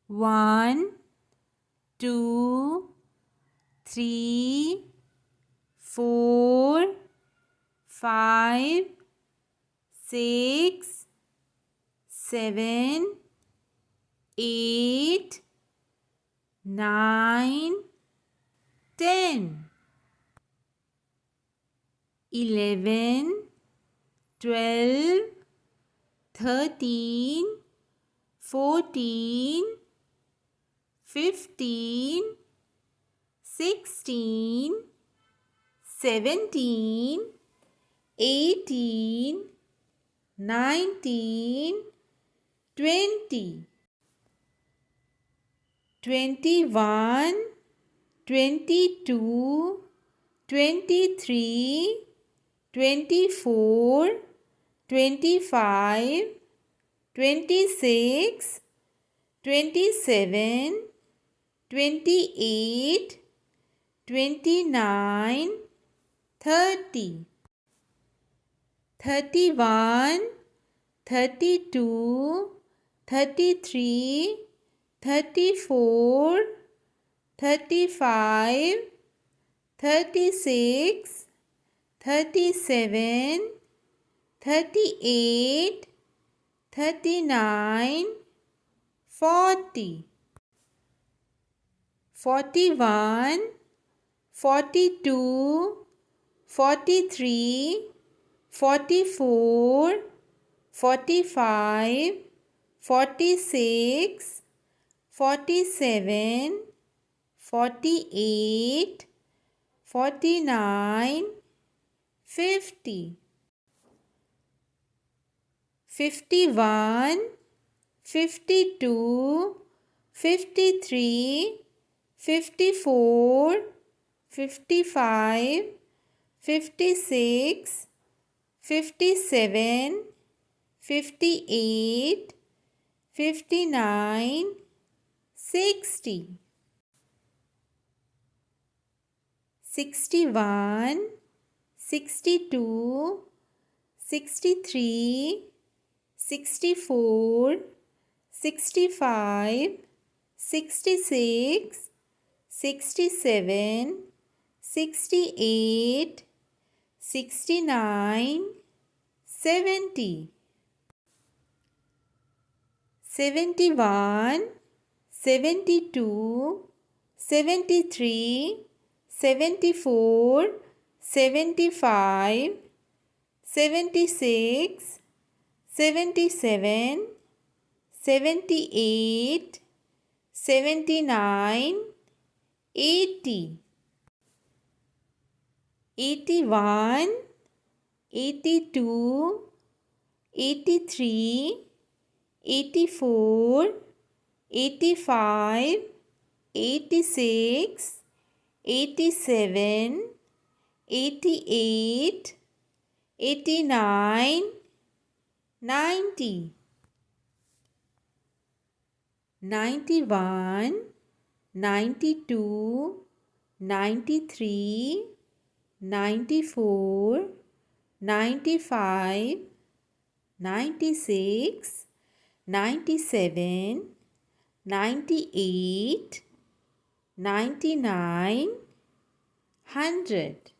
1, 2, 3, 4, 5, 6, 7, 8, 9, 10, 11, 12, 13, 14, 15, 16, 17, 18, 19, 20, 21, 22, 23, 24, 25, 26, 27, 28, 29, 30, 31, 32, 33, 34, 35, 36, 37, 38, 39, 40, 41, 42, 43, 44, 45, 46, 47, 48, 49, 50, 51, 52, 53, 54, 55, 56, 57, 58, 59, 60, 61, 62, 63, 64, 65, 66, 67, 68, 69, 70, 71, 72, 73, 74, 75, 76, 77, 78, 79, 80, 81, 82, 83, 84, 85, 86, 87, 88, 89, 90, 91, 92, 93, 94, 95, 96, 97, 98, 99, 100.